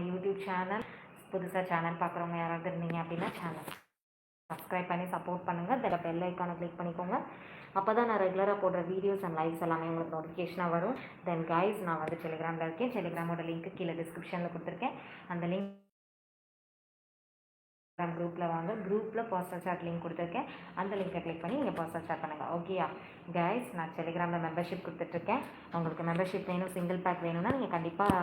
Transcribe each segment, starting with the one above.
YouTube channel புதுசாக channel பார்க்குறவங்க யாராவது இருந்தீங்க அப்படின்னா சேனல் சப்ஸ்கிரைப் பண்ணி சப்போர்ட் பண்ணுங்கள். அதில் பெல் ஐக்கானை கிளிக் பண்ணிக்கோங்க. அப்போ தான் நான் ரெகுலராக போடுற வீடியோஸ் அண்ட் லைவ்ஸ் எல்லாமே உங்களுக்கு நோட்டிஃபிகேஷனாக வரும். தென் கைஸ், நான் வந்து டெலிகிராமில் இருக்கேன். டெலிகிராமோட லிங்க் கீழே டிஸ்கிரிப்ஷனில் கொடுத்துருக்கேன். அந்த லிங்க் குரூப்பில் வாங்க. குரூப்பில் பர்சனல் சாட் லிங்க் கொடுத்துருக்கேன். அந்த லிங்கை கிளிக் பண்ணி நீங்கள் பர்சனல் சாட் பண்ணுங்கள். ஓகேயா கைஸ், நான் டெலிகிராமில் மெம்பர்ஷிப் கொடுத்துட்ருக்கேன். உங்களுக்கு மெம்பர்ஷிப் வேணும், சிங்கிள் பேக் வேணும்னா நீங்கள் கண்டிப்பாக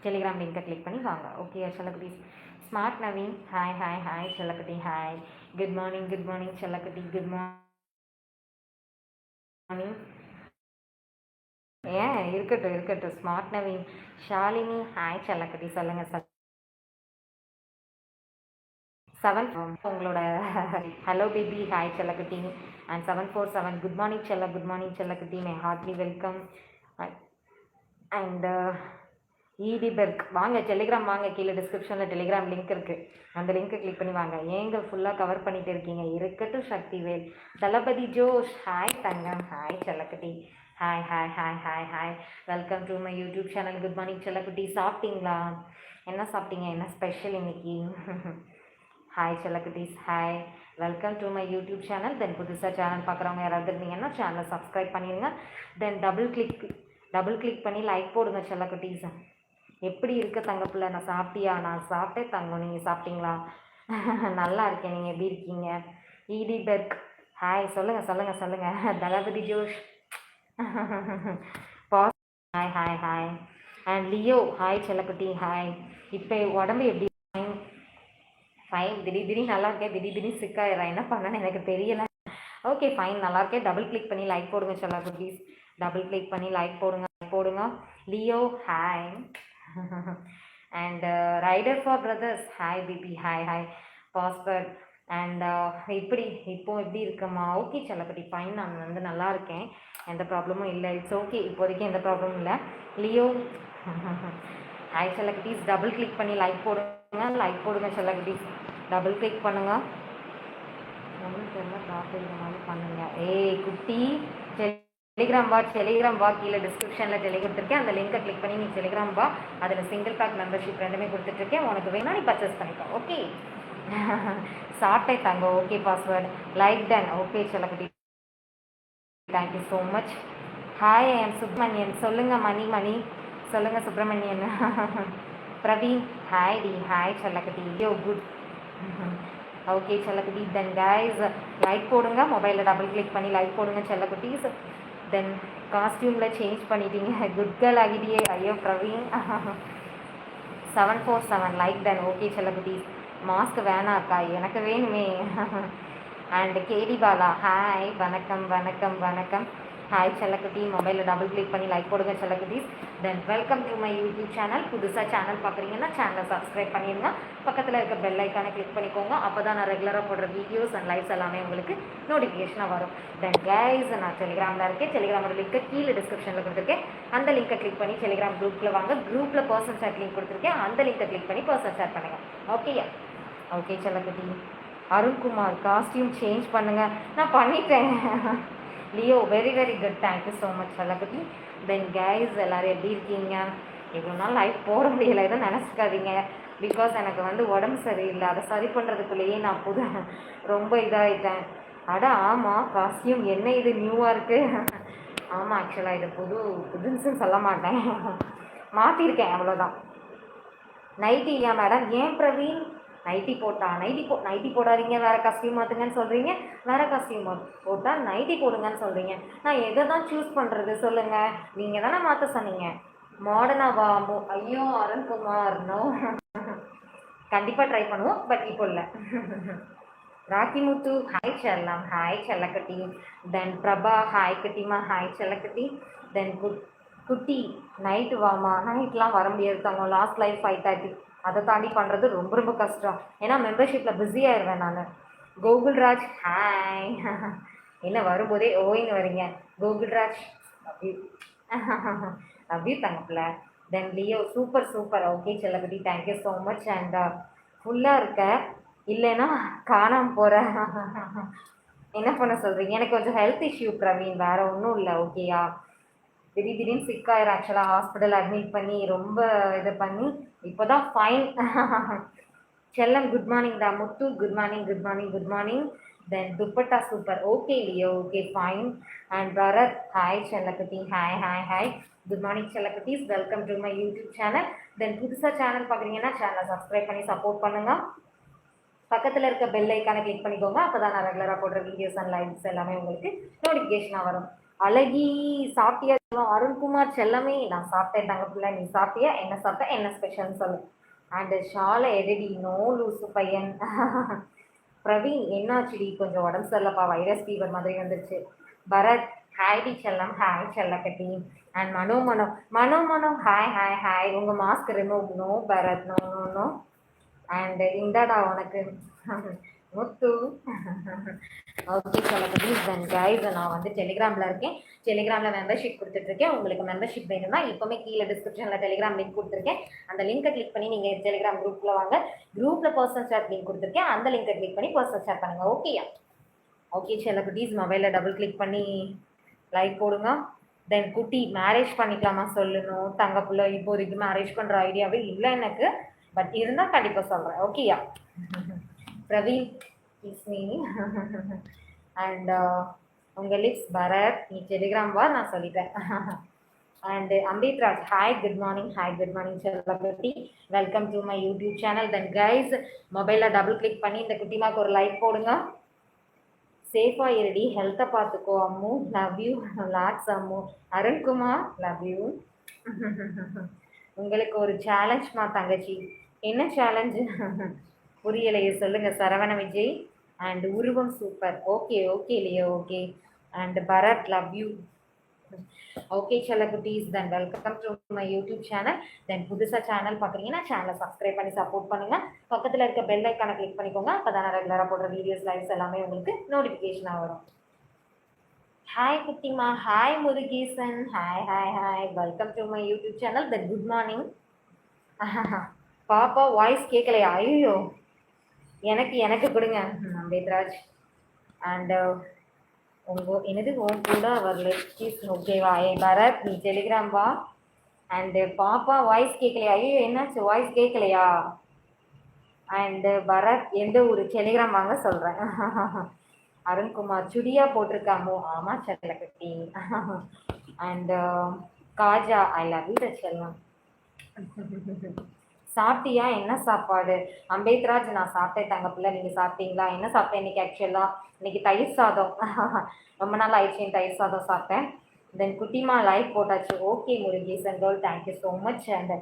டெலிகிராம் லிங்கை கிளிக் பண்ணி வாங்க. ஓகே செல்லக்குட்டி. Smart Naveen, hi hi hi செல்லக்குட்டி, ஹாய். குட் மார்னிங் செல்லக்குட்டி, குட் மார்னிங். ஏன் இருக்கட்டும். ஸ்மார்ட் நவீன். ஷாலினி, ஹாய் செல்லக்குட்டி, சொல்லுங்கள் சார். 7 உங்களோட ஹலோ பேபி, ஹாய் செல்லக்குட்டி. அண்ட் 747 குட் மார்னிங் செல்லக்குட்டி, மை ஹார்ட்லி வெல்கம். அண்ட் ஈடி பெர்க் வாங்க, டெலிகிராம் வாங்க. கீழே டிஸ்கிரிப்ஷனில் டெலிகிராம் லிங்க் இருக்குது. அந்த லிங்க்கை கிளிக் பண்ணி வாங்க. ஏங்க ஃபுல்லாக கவர் பண்ணிட்டு இருக்கீங்க? இருக்கட்டும் சக்திவேல். தளபதி ஜோஷ், ஹாய் தங்கம், ஹாய் செல்லக்குட்டி, hi hi hi hi hi. Welcome to my YouTube channel. Good morning செல்லக்குட்டி. சாப்பிட்டீங்களா? என்ன சாப்பிட்டீங்க? என்ன ஸ்பெஷல் இன்னைக்கு? ஹாய் செல்லக்குட்டீஸ், hi. Welcome to my YouTube channel. Then புதுசாக சேனல் பார்க்குறவங்க யாராவது இருந்தீங்கன்னா சேனலை சப்ஸ்கிரைப் பண்ணிடுங்க. தென் டபுள் கிளிக் பண்ணி லைக் போடுங்க செல்லக்குட்டீஸ். எப்படி இருக்க தங்கப்பில்லை? நான் சாப்பிட்டியா? நான் சாப்பிட்டேன் தங்கம். நீங்கள் சாப்பிட்டீங்களா? நல்லா இருக்கேன். நீங்கள் எப்படி இருக்கீங்க? ஈடி பெர்க், ஹாய். சொல்லுங்கள். Thalapathy Josh, boss, hi hi hi. And Leo, hi செல்லக்குட்டி, ஹாய். இப்போ உடம்பு எப்படி? ஃபைன். திடீர்னு நல்லா இருக்கேன், திடீர்னு சிக்காயிடுறேன். என்ன பண்ணேன்னு எனக்கு தெரியலை. ஓகே ஃபைன், நல்லா இருக்கேன். டபுள் கிளிக் பண்ணி லைக் போடுங்க செல்லக்குட்டீஸ். டபுள் கிளிக் பண்ணி லைக் போடுங்க. Leo, hi. And rider for brothers, hi baby, hi hi. பாஸ்பர்ட் அண்ட் எப்படி இருக்கம்மா? ஓகே செல்லக்குட்டி, ஃபைன். நான் வந்து நல்லா இருக்கேன், எந்த ப்ராப்ளமும் இல்லை. இட்ஸ் ஓகே, இப்போதைக்கு எந்த ப்ராப்ளமும் இல்லை. லியோ, ஹாய் செல்லக்குட்டீஸ். டபுள் கிளிக் பண்ணி லைக் போடுங்க செல்லக்குட்டீஸ். டபுள் கிளிக் பண்ணுங்கள். ஒன்றும் தெரியல, டாக்டர் இந்த மாதிரி பண்ணுங்க. ஏய் குட்டி, டெலிகிராம் வா. கீழே டிஸ்கிரிப்ஷனில் கொடுத்துருக்கேன். அந்த லிங்கை கிளிக் பண்ணி நீ டெலிகிராம் வா. அதில் சிங்கிள் பேக் மெம்பர்ஷிப் ரெண்டுமே கொடுத்துட்ருக்கேன். உனக்கு வேணா நீ பர்ச்சேஸ் பண்ணிக்கோ. ஓகே. சாப்பிட்டேன் தங்க. Okay password like done. Okay செல்லக்குட்டி, thank you so much. Hi, I am Subramanian. சொல்லுங்கள் மணி. சொல்லுங்கள் சுப்ரமணியன். பிரவீன், ஹாய் டி, ஹாய் செல்லக்குட்டி. Yo good. ஓகே செல்லக்குட்டி. தென் கைஸ், லைக் போடுங்க. மொபைலில் டபுள் கிளிக் பண்ணி லைக் போடுங்க செல்லக்குட்டீஸ். தென் காஸ்டியூமில் சேஞ்ச் பண்ணிட்டீங்க, குட் கேர்ள் ஆகிட்டியே. ஐயோ பிரவீன். 747 like done. ஓகே செல்லக்குட்டீஸ். மாஸ்க் வேணாக்கா? எனக்கு வேணுமே. And KD Bala, hi. வணக்கம். ஹாய் செல்லக்குட்டி. மொபைலில் டபுள் கிளிக் பண்ணி லைக் போடுங்க செல்லக்குட்டீஸ். Then welcome to my YouTube channel. புதுசாக சேனல் பார்க்குறீங்கன்னா சேனலை சப்ஸ்கிரைப் பண்ணிடுங்க. பக்கத்தில் இருக்க பெல் ஐக்கானை கிளிக் பண்ணிக்கோங்க. அப்போ தான் நான் ரெகுலராக போடுற வீடியோஸ் அண்ட் லைவ்ஸ் எல்லாமே உங்களுக்கு நோட்டிஃபிகேஷனாக வரும். தென் கைஸ், நான் டெலிகிராமில் இருக்கேன். டெலிகிராமோட லிங்க்கை கீழே டிஸ்கிரிப்ஷனில் கொடுத்துருக்கேன். அந்த லிங்கை கிளிக் பண்ணி டெலிகிராம் குரூப்பில் வாங்க. குரூப்பில் பர்சனல் சாட் லிங்க் கொடுத்துருக்கேன். அந்த லிங்கை கிளிக் பண்ணி பர்சனல் சாட் பண்ணுங்கள். ஓகேயா? ஓகே செல்லக்குட்டி. அருண்குமார், காஸ்டியூம் சேஞ்ச் பண்ணுங்கள். நான் பண்ணிட்டேன். Leo, very good. Thank you so much செல்லக்குட்டி. தென் கைஸ், எல்லோரும் எப்படி இருக்கீங்க? இவ்வளோ நாள் லைஃப் போட முடியலை, எதுவும் நினச்சிக்காதீங்க. பிகாஸ் எனக்கு வந்து உடம்பு சரியில்லை. அதை சரி பண்ணுறதுக்குள்ளேயே நான் ரொம்ப இதாகிட்டேன். ஆமாம், காஸ்டியூம் என்ன இது நியூவாக இருக்குது? ஆமாம், ஆக்சுவலாக இது புதுசுன்னு சொல்ல மாட்டேன், மாற்றிருக்கேன், அவ்வளோதான். நைட்டியா மேடம்? ஏன் பிரவீன் நைட்டி போடாதீங்க, வேறு காஸ்டியூம் மாற்றுங்கன்னு சொல்கிறீங்க. வேறு காஸ்டியூம் போட்டால் நைட்டி போடுங்கன்னு சொல்கிறீங்க. நான் எதை தான் சூஸ் பண்ணுறது சொல்லுங்கள்? நீங்கள் தானே மாற்ற சொன்னீங்க. மாடர்னாவா? ஐயோ அருண்குமார், நோ. கண்டிப்பாக ட்ரை பண்ணுவோம், பட் இப்போ இல்லை. ராக்கிமுத்து, ஹாய் செல்லம், ஹாய் செல்லக்கட்டி. தென் பிரபா, ஹாய் கட்டிமா, ஹாய் செல்லக்கட்டி. தென் குட்டி, நைட்டு வாமா. நைட்லாம் வர முடியாது தங்க, லாஸ்ட் லைஃப் 5:30. அதை தாண்டி பண்ணுறது ரொம்ப கஷ்டம். ஏன்னா மெம்பர்ஷிப்பில் பிஸியாகிடுவேன் நான். கோகுல்ராஜ், ஹாய். என்ன வரும்போதே ஓயின்னு வரீங்க? கோகுல்ராஜ், அப்படி தங்கப்பில்ல. தென் லியோ, சூப்பர். ஓகே செல்லக்குட்டி, தேங்க்யூ ஸோ மச். அண்ட் ஃபுல்லாக இருக்க, இல்லைன்னா காணாமல் போகிற. என்ன பண்ண சொல்கிறீங்க? எனக்கு கொஞ்சம் ஹெல்த் இஷ்யூ பிரவீன், வேறு ஒன்றும் இல்லை. ஓகேயா? திடீர்னு சிக் ஆயிரும். ஆக்சுவலாக ஹாஸ்பிட்டல் அட்மிட் பண்ணி ரொம்ப இது பண்ணி இப்போ தான் ஃபைன். செல்லம் குட் மார்னிங் டா. Muthu good morning good morning good morning. Then dupatta super. Okay Leo, okay fine. And Bharath hi செல்லக்குட்டி. Hi hi hi. Good morning செல்லக்குட்டீஸ். Welcome to my YouTube channel. Then புதுசாக சேனல் பார்க்குறீங்கன்னா சேனலை சப்ஸ்கிரைப் பண்ணி சப்போர்ட் பண்ணுங்கள். பக்கத்தில் இருக்க பெல் ஐக்கானை கிளிக் பண்ணிக்கோங்க. அப்போ தான் நான் ரெகுலராக போடுற வீடியோஸ் அண்ட் லைவ்ஸ் எல்லாமே உங்களுக்கு நோட்டிஃபிகேஷனாக வரும். அழகி சாப்பிட்டியா? அருண்குமார் செல்லமே நான் சாப்பிட்டேன் தங்க பிள்ளை. நீ சாப்பிட்டியா? என்ன சாப்பிட்டேன்? என்ன ஸ்பெஷல்னு சொல்லு. அண்டு ஷாலை எடிடி நோ லூசு பையன். பிரவீன் என்னாச்சுடி? கொஞ்சம் உடம்பு சரியில்லப்பா, வைரஸ் ஃபீவர் மாதிரி வந்துருச்சு. பரத் ஹாய்டி செல்லம். ஹாய் செல்லக்கட்டி. And Mano hi hi hi. உங்கள் mask remove. No Bharath, no no no. And இந்தாடா உனக்கு முத்து. ஓகே செல்லக்கட்டீஸ். தென் கைஸ் நான் வந்து டெலிகிராமில் இருக்கேன். டெலிகிராமில் மெம்பர்ஷிப் கொடுத்துட்ருக்கேன். உங்களுக்கு மெம்பர்ஷிப் வேணும்னா இப்போவுமே கீழே டிஸ்கிரிப்ஷனில் டெலிகிராம் லிங்க் கொடுத்துருக்கேன். அந்த லிங்கை கிளிக் பண்ணி நீங்கள் டெலிகிராம் குரூப்பில் வாங்க. குரூப்பில் பர்சனல் சாட் லிங்க் கொடுத்துருக்கேன். அந்த லிங்கை கிளிக் பண்ணி பர்சனல் சாட் பண்ணுங்கள். ஓகேயா? ஓகே செல்லக்குட்டீஸ். மொபைலில் டபுள் கிளிக் பண்ணி லைக் போடுங்க. தென் குட்டி மேரேஜ் பண்ணிக்கலாமா சொல்லணும். தங்கப்புள்ள இப்போதைக்கு மேரேஜ் பண்ணுற ஐடியாவே இல்லை எனக்கு. பட் இருந்தால் கண்டிப்பாக சொல்கிறேன். ஓகேயா? Praveen is me. அண்ட் உங்கள் லிப்ஸ் பரத். நீ டெலிகிராம் வா, நான் சொல்லிட்டேன். And Ambedraj hi good morning. Hi good morning செல்லக்குட்டி. Welcome to my YouTube channel. Then guys மொபைலில் டபுள் கிளிக் பண்ணி இந்த குட்டிமாக்கு ஒரு லைக் போடுங்க. சேஃபாக இருடி, ஹெல்த்தை பார்த்துக்கோ அம்மு. லவ் யூ லாக்ஸ் அம்மு. Arunkumar love you. உங்களுக்கு ஒரு சேலஞ்ச்மா தங்கச்சி. என்ன சேலஞ்சு? புரியலையே, சொல்லுங்கள். சரவண விஜய். அண்ட் உருவம் சூப்பர். ஓகே ஓகே இல்லையோ, okay. And Bharath love you. Okay செல்லக்குட்டீஸ். Then welcome to my YouTube channel. Then புதுசாக சேனல் பார்க்குறீங்கன்னா சேனலை சப்ஸ்கிரைப் பண்ணி சப்போர்ட் பண்ணுங்கள். பக்கத்தில் இருக்க பெல் ஐக்கானை கிளிக் பண்ணிக்கோங்க. அப்போ தான் நான் ரெகுலராக போடுற வீடியோஸ் லைவ்ஸ் எல்லாமே உங்களுக்கு நோட்டிஃபிகேஷனாக வரும். ஹாய் குட்டிமா. Hi Murugesan. Hi hi hi. Welcome to my YouTube channel. Then good morning. பாப்பா வாய்ஸ் கேட்கலையா? ஐயோ, எனக்கு கொடுங்க அம்பேத்ராஜ். அண்டு என்னது உன் கூட வரல ப்ளீஸ். ஓகேவா? ஏ பரத் நீ டெலிகிராம் வா. அண்டு பாப்பா வாய்ஸ் கேட்கலையா? ஐயோ என்னாச்சு, வாய்ஸ் கேட்கலையா? அண்டு பரத் எந்த ஊர்? டெலிகிராம் வாங்க சொல்கிறேன். அருண்குமார் சுடியா போட்டிருக்காமோ? ஆமாம் செல்லக்கட்டி. And Khaja I love you செல்லம். சாப்பிட்டியா? என்ன சாப்பாடு? அம்பேத்ராஜ் நான் சாப்பிட்டேன் தங்க பிள்ளை. நீங்கள் சாப்பிட்டீங்களா? என்ன சாப்பிட்டேன் இன்னைக்கு? ஆக்சுவலாக இன்னைக்கு தயிர் சாதம். ரொம்ப நாள் ஆயிடுச்சு தயிர் சாதம் சாப்பிட்டேன். தென் குட்டிமா லைக் போட்டாச்சு. Okay Murugesan girl, thank you so much. And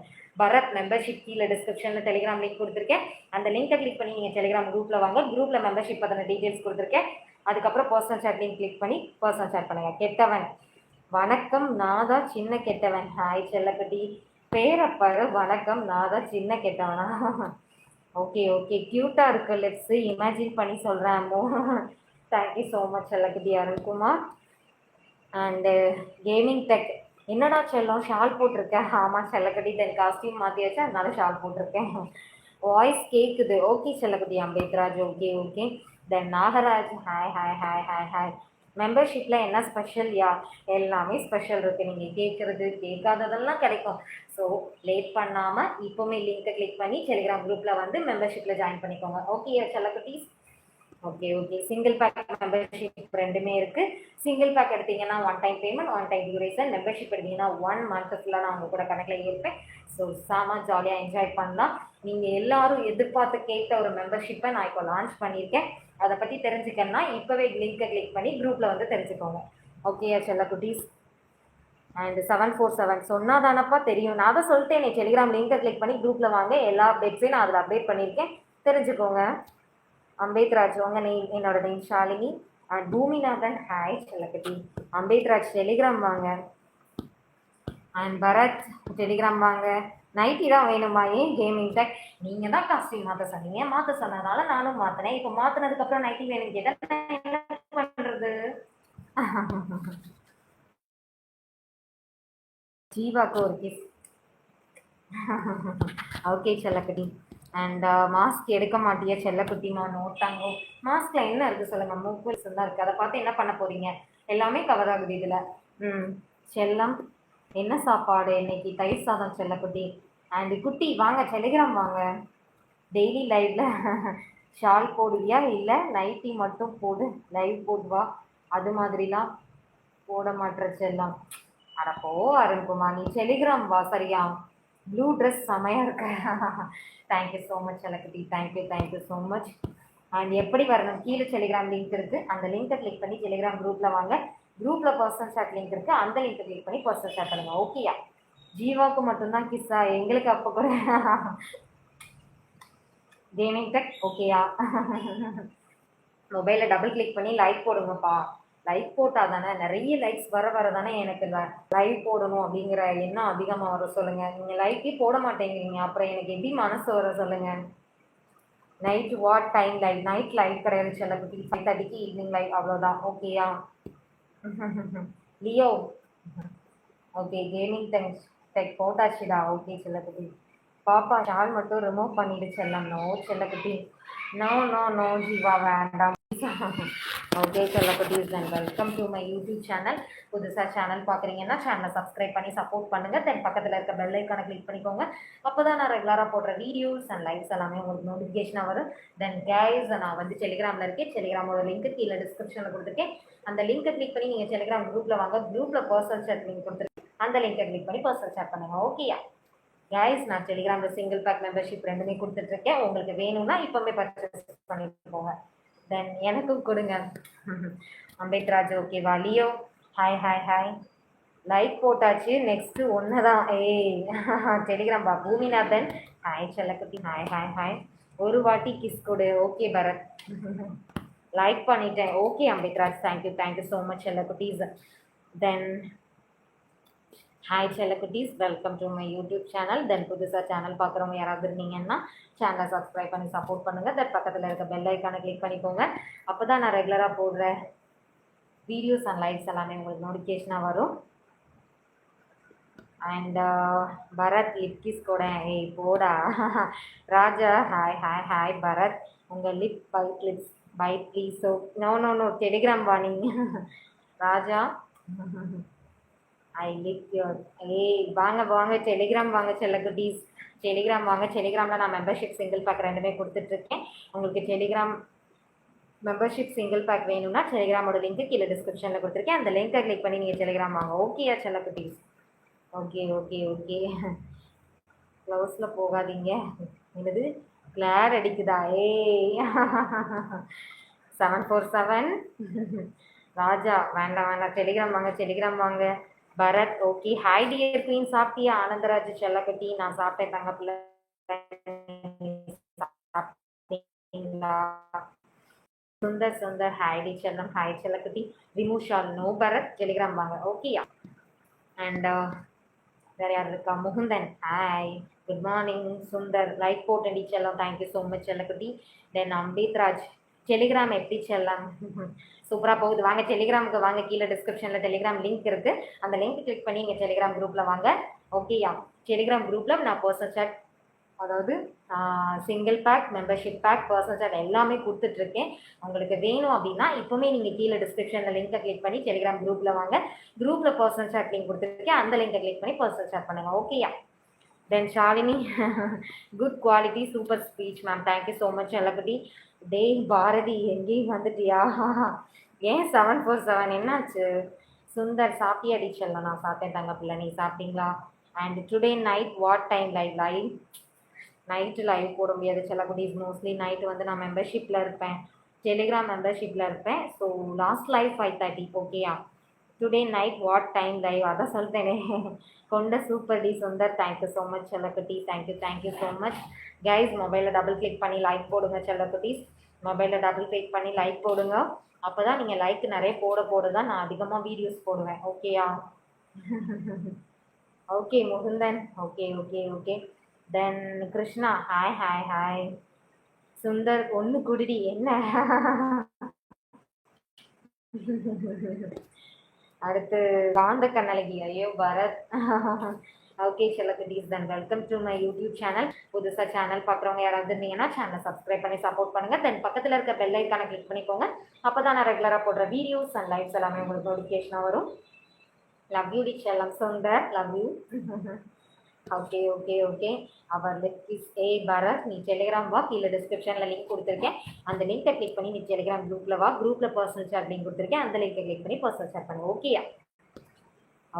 Bharath membership கீழே டிஸ்கிரிப்ஷனில் டெலிகிராம் லிங்க் கொடுத்துருக்கேன். அந்த லிங்கை கிளிக் பண்ணி நீங்கள் டெலிகிராம் குரூப்பில் வாங்க. குரூப்பில் மெம்பர்ஷிப் பற்றின டீட்டெயில்ஸ் கொடுத்துருக்கேன். அதுக்கப்புறம் பர்சனல் சாட் லிங்க் கிளிக் பண்ணி பர்சனல் சாட் பண்ணுங்கள். கெட்டவன் வணக்கம், நான் தான் சின்ன கெட்டவன். ஹாய் செல்லக்கட்டி. பேரப்பாரு வணக்கம், நான் தான் சின்ன கெட்டவனா? Okay okay. க்யூட்டாக இருக்க லிப்ஸு இமேஜின் பண்ணி சொல்கிறேன் அம்மோ. தேங்க்யூ ஸோ மச் செல்லக்குட்டி அருண்குமார். And gaming tech. என்னடா செல்லம் ஷால் போட்டிருக்கேன்? ஆமாம் செல்லக்குட்டி. தென் காஸ்டியூம் மாற்றியாச்சு, அதனால ஷால் போட்டிருக்கேன். வாய்ஸ் கேட்குது. ஓகே செல்லக்குட்டி Ambedraj. Okay okay. Then Nagaraj hi hi hi hi hi. மெம்பர்ஷிப்பில் என்ன ஸ்பெஷல்? யா எல்லாமே ஸ்பெஷல் இருக்குது. நீங்கள் கேட்குறது கேட்காததெல்லாம் கிடைக்கும். ஸோ லேட் பண்ணாமல் இப்போவுமே லிங்க்கை கிளிக் பண்ணி டெலிகிராம் குரூப்பில் வந்து மெம்பர்ஷிப்பில் ஜாயின் பண்ணிக்கோங்க. ஓகே செல்லக்குட்டீஸ். Okay okay. Single pack membership ரெண்டுமே இருக்குது. சிங்கிள் பேக் எடுத்தீங்கன்னா 1 time payment, 1 time duration. Membership எடுத்தீங்கன்னா 1 மந்த் ஃபுல்லாக நான் உங்கள் கூட கணக்கில் இருப்பேன். ஸோ சாமா ஜாலியாக என்ஜாய் பண்ணலாம். நீங்கள் எல்லோரும் எதிர்பார்த்து கேட்ட ஒரு மெம்பர்ஷிப்பை நான் இப்போ லான்ச் பண்ணியிருக்கேன். அதை பற்றி தெரிஞ்சுக்கணுன்னா இப்போவே லிங்கை கிளிக் பண்ணி குரூப்பில் வந்து தெரிஞ்சுக்கோங்க. ஓகேயா செல்லக்குட்டீஸ்? அண்ட் 747 சொன்னால் தானப்பா தெரியும். நான் தான் சொல்லிட்டேன், டெலிகிராம் லிங்கை கிளிக் பண்ணி குரூப்பில் வாங்க. எல்லா அப்டேட்ஸையும் நான் அதில் அப்டேட் பண்ணியிருக்கேன், தெரிஞ்சுக்கோங்க. அம்பேத்ராஜ் உங்கள் நேம். என்னோட name Shalini. And Boominathan hi செல்லக்குட்டி. அம்பேத்ராஜ் டெலிகிராம் வாங்க. அண்ட் பரத் டெலிகிராம் வாங்க. நைட்டி தான் வேணுமா? ஏன் கேமிங் டெக்? நீங்கள் தான் காஸ்டியூம் மாற்ற சொன்னீங்க, மாற்ற சொன்னதுனால நானும் மாற்றினேன். இப்போ மாற்றினதுக்கப்புறம் நைட்டி வேணும்னு கேட்டால் என்ன பண்ணுறது? ஜீவாக்கு ஒரு கிஸ். ஓகே செல்லக்குட்டி. அண்ட் மாஸ்க் எடுக்க மாட்டியா செல்லக்குட்டிமா? நோட்டாங்க. மாஸ்கில் என்ன இருக்குது சொல்லுங்கள்? மூக்குவல்ஸ் தான் இருக்குது. அதை பார்த்து என்ன பண்ண போகிறீங்க? எல்லாமே கவர் ஆகுது இதில். செல்லம் என்ன சாப்பாடு இன்னைக்கு? தயிர் சாதம் செல்லக்குட்டி. அண்ட் குட்டி வாங்க டெலிகிராம் வாங்க. டெய்லி லைவ்ல ஷால் போடுவியா இல்லை நைட்டி மட்டும் போடு லைவ் போடுவா? அது மாதிரிலாம் போட மாட்டேற செல்லம். அட போ அருண்குமார், நீ டெலிகிராம் வா சரியா? ப்ளூ ட்ரெஸ் செமையாக இருக்க. தேங்க்யூ ஸோ மச் செல்லக்குட்டி, தேங்க்யூ ஸோ மச். அண்ட் எப்படி வரணும்? கீழே டெலிகிராம் லிங்க் இருக்குது, அந்த லிங்கை கிளிக் பண்ணி டெலிகிராம் குரூப்பில் வாங்க. குரூப்பில் பர்சனல் சாட் லிங்க் இருக்குது, அந்த லிங்கை கிளிக் பண்ணி பர்சனல் சாட் பண்ணுங்கள். ஓகேயா? ஜீவாவுக்கு மட்டும்தான் கிஸ்ஸா? எங்களுக்கு அப்போ கூட கேமிங் டெக் ஓகேயா? மொபைலில் டபுள் கிளிக் பண்ணி லைக் போடுங்கப்பா. லைக் போட்டால் தானே நிறைய லைக்ஸ் வர வர தானே எனக்கு லைவ் போடணும் அப்படிங்கிற எண்ணம் அதிகமாக வரும். சொல்லுங்கள், நீங்கள் லைக்கே போட மாட்டேங்கிறீங்க, அப்புறம் எனக்கு எப்படி மனசு வர சொல்லுங்கள்? Night what time live? Night live கிடையாது செல்லக்குட்டி, 5:30க்கு ஈவினிங் லைவ், அவ்வளோதான். ஓகேயா? லியோ ஓகே, கேமிங் டெக் போட்டாச்சுடா. ஓகே செல்லக்குட்டி. பாப்பா ஷால் மட்டும் ரிமூவ் பண்ணிட்டு செல்லம். நோ செல்லக்குட்டி, நோ நோ நோ ஜீவா வேண்டாம். ஓகே செல்லக்குட்டீஸ், then welcome to my YouTube channel. புதுசாக சேனல் பார்க்குறீங்கன்னா சேனலை சப்ஸ்கிரைப் பண்ணி சப்போர்ட் பண்ணுங்கள். தென் பக்கத்தில் இருக்க பெல் ஐக்கானை கிளிக் பண்ணிக்கோங்க. அப்போ தான் நான் ரெகுலராக போடுற வீடியோஸ் அண்ட் லைவ்ஸ் எல்லாமே உங்களுக்கு நோட்டிஃபிகேஷனாக வரும். தென் கைஸ், நான் வந்து டெலிகிராமில் இருக்கேன். டெலிகிராமோட லிங்க் கீழே டிஸ்கிரிப்ஷனில் கொடுத்துருக்கேன். அந்த லிங்கை கிளிக் பண்ணி நீங்கள் டெலிகிராம் குரூப்பில் வாங்க. குரூப்பில் பர்சனல் சாட் லிங்க் கொடுத்துருக்கேன், அந்த லிங்கை கிளிக் பண்ணி பர்சனல் சாட் பண்ணுங்கள். ஓகேயா கைஸ்? நான் டெலிகிராமில் சிங்கிள் பேக் மெம்பர்ஷிப் ரெண்டுமே கொடுத்துட்ருக்கேன். உங்களுக்கு வேணும்னா இப்போவே பர்ச்சேஸ் பண்ணிட்டு போங்க. தென் எனக்கும் கொடுங்க. அம்பேத்ராஜ் ஓகேவா? Leo hi hi hi, like போட்டாச்சு. நெக்ஸ்ட்டு ஒன்று தான். ஏய் டெலிகிராம் பா. பூமிநாதன் ஹாய் செல்லக்குட்டி, ஹாய் ஹாய் ஹாய். ஒரு வாட்டி கிஸ் கொடு. ஓகே பரத், லைக் பண்ணிட்டேன். Okay Ambethraj, thank you so much செல்லக்குட்டீஸ். தென் ஹாய் செல்லக்குட்டீஸ், welcome to my YouTube channel. Then புதுசாக சேனல் பார்க்குறவங்க யாராவது இருந்தீங்கன்னா சேனலை சப்ஸ்கிரைப் பண்ணி சப்போர்ட் பண்ணுங்கள். தென் பக்கத்தில் இருக்க பெல் ஐக்கானை கிளிக் பண்ணிக்கோங்க. அப்போ தான் நான் ரெகுலராக போடுற வீடியோஸ் அண்ட் லைவ்ஸ் எல்லாமே உங்களுக்கு நோட்டிஃபிகேஷனாக வரும். அண்ட் பரத் லிப்கிஸ் கூட. ஏய் போடா. Raja hi hi hi Bharath, உங்கள் lip bite please. So no no no Telegram வாணிங்க. Raja I lick your. ஏய் வாங்க வாங்க டெலிகிராம் வாங்க செல்லக்குட்டீஸ், டெலிகிராம் வாங்க. டெலிகிராமில் நான் மெம்பர்ஷிப் சிங்கிள் பேக் ரெண்டுமே கொடுத்துட்ருக்கேன். உங்களுக்கு டெலிகிராம் மெம்பர்ஷிப் சிங்கிள் பேக் வேணும்னா டெலிகிராமோட லிங்க்கு கீழே டிஸ்கிரிப்ஷனில் கொடுத்துருக்கேன், அந்த லிங்கை கிளிக் பண்ணி நீங்கள் டெலிகிராம் வாங்க. ஓகேயா செல்லக்குட்டீஸ்? Okay okay okay. க்ளவுஸில் போகாதீங்க. என்னது கிளார் அடிக்குதா? ஏய் 747 ராஜா வேண்டாம் வேண்டாம், டெலிகிராம் வாங்க டெலிகிராம் வாங்க. Bharath okay, hi dear queen, சாப்பிட்டியா? ஆனந்தராஜ் செல்லக்கட்டி, நான் சாப்பிட்டேன் தங்க பிள்ளை. சாப்பிட்டீங்களா? சுந்தர் ஹாய் டி செல்லம், ஹாய் செல்லக்கட்டி. Remove shawl no Bharath, Telegram வாங்க. ஓகேயா? அண்ட் வேறு யார் இருக்கா? Mukundan hi, good morning. Sundar like போட்டேன் டி செல்லம், தேங்க்யூ ஸோ மச் செல்லக்குட்டி. தென் அம்பேத்ராஜ் டெலிகிராம் எப்படி செல்லம்? சூப்பராக போகுது. வாங்க டெலிகிராமுக்கு வாங்க, கீழே டிஸ்கிரிப்ஷனில் டெலிகிராம் லிங்க் இருக்குது, அந்த லிங்க் கிளிக் பண்ணி நீங்கள் டெலிகிராம் குரூப்பில் வாங்க. ஓகேயா? டெலிகிராம் குரூப்பில் நான் பர்சனல் சாட், அதாவது single pack, membership pack, personal chat எல்லாமே கொடுத்துட்ருக்கேன். உங்களுக்கு வேணும் அப்படின்னா இப்போவுமே நீங்கள் கீழே டிஸ்கிரிப்ஷனில் லிங்கை கிளிக் பண்ணி டெலிகிராம் குரூப்பில் வாங்க. குரூப்பில் பர்சனல் சாட் லிங்க் கொடுத்துருக்கேன், அந்த லிங்கை கிளிக் பண்ணி பர்சனல் சாட் பண்ணுங்கள். ஓகேயா? Then Shalini good quality super speech ma'am, thank you so much செல்லக்குட்டி. டேய் பாரதி எங்கேயும் வந்துட்டியா? ஏன் 747 என்னாச்சு? சுந்தர் சாப்பிட்டியா டீச்சர்ல? நான் சாப்பிட்டேன் தங்க பிள்ளை, நீ சாப்பிட்டீங்களா? And today night what time live? Night live போட முடியாது செல்லக்குட்டீஸ், மோஸ்ட்லி நைட்டு வந்து நான் மெம்பர்ஷிப்பில் இருப்பேன், டெலிகிராம் மெம்பர்ஷிப்பில் இருப்பேன். So last live 5:30. ஓகேயா? Today night what time live, அதான் சொல்லிட்டேனே. கொண்ட super D Sundar, thank you so much செல்லக்குட்டி, தேங்க்யூ ஸோ மச் கைஸ். மொபைலில் டபுள் கிளிக் பண்ணி லைக் போடுங்க செல்லக்குட்டீஸ், மொபைலில் டபுள் கிளிக் பண்ணி லைக் போடுங்க. அப்போ தான் நீங்கள் லைக் நிறைய போட தான் நான் அதிகமாக வீடியோஸ் போடுவேன். ஓகேயா? Okay Mukundan okay okay okay. Then Krishna hi hi hi. Sundar ஒன்று குடிடி என்ன? அடுத்து காந்த கண்ணழகி, ஐயோ பரத். ஓகே செல்லக்குட்டீஸ், then welcome to my YouTube channel. புதுசாக சேனல் பார்க்குறவங்க யாராவது இருந்தீங்கன்னா சேனலை சப்ஸ்கிரைப் பண்ணி சப்போர்ட் பண்ணுங்கள். தென் பக்கத்தில் இருக்க பெல் ஐக்கானை கிளிக் பண்ணிக்கோங்க. அப்போ தான் நான் ரெகுலராக போடுற வீடியோஸ் அண்ட் லைவ்ஸ் எல்லாமே உங்களுக்கு நோட்டிஃபிகேஷனாக வரும். லவ் யூ டி செல்லம் Sundar, love you. Okay okay okay. அவர் லிங்க் இஸ் ஏ பரத். நீ டெலிகிராம் வா, கீழே டிஸ்கிரிப்ஷனில் லிங்க் கொடுத்துருக்கேன். அந்த லிங்கை கிளிக் பண்ணி நீ டெலிகிராம் குரூப்பில் வா. குரூப்பில் பர்சனல் ஷேர் லிங்க் கொடுத்துருக்கேன். அந்த லிங்கை கிளிக் பண்ணி பர்சனல் ஷேர் பண்ணு. ஓகேயா?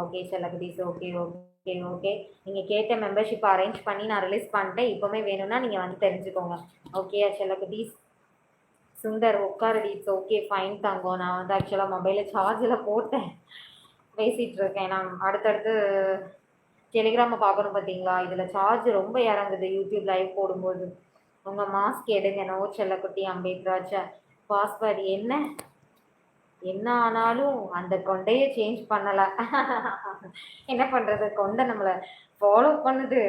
ஓகே செல்லகுட்டீஸ். Okay okay okay. நீங்கள் கேட்ட மெம்பர்ஷிப் அரேஞ்ச் பண்ணி நான் ரிலீஸ் பண்ணிட்டேன். இப்போவுமே வேணும்னா நீங்கள் வந்து தெரிஞ்சுக்கோங்க. ஓகேயா செல்லகுட்டீஸ்? சுந்தர் உட்காரடி. இட்ஸ் ஓகே ஃபைன் தங்கம். நான் வந்து ஆக்சுவலாக மொபைலில் சார்ஜில் போட்டேன், பேசிகிட்டு இருக்கேன். நான் அடுத்தடுத்து டெலிகிராமை பார்க்கணும் பார்த்தீங்களா, இதில் சார்ஜ் ரொம்ப இறங்குது யூடியூப் லைவ் போடும்போது. உங்கள் மாஸ்க் எடுங்க. நோ செல்லக்குட்டி அம்பேத்ராஜா. பாஸ்வேர்டு என்ன ஆனாலும் அந்த கொண்டையை சேஞ்ச் பண்ணலை. என்ன பண்ணுறது, கொண்டை நம்மளை ஃபாலோ பண்ணுது.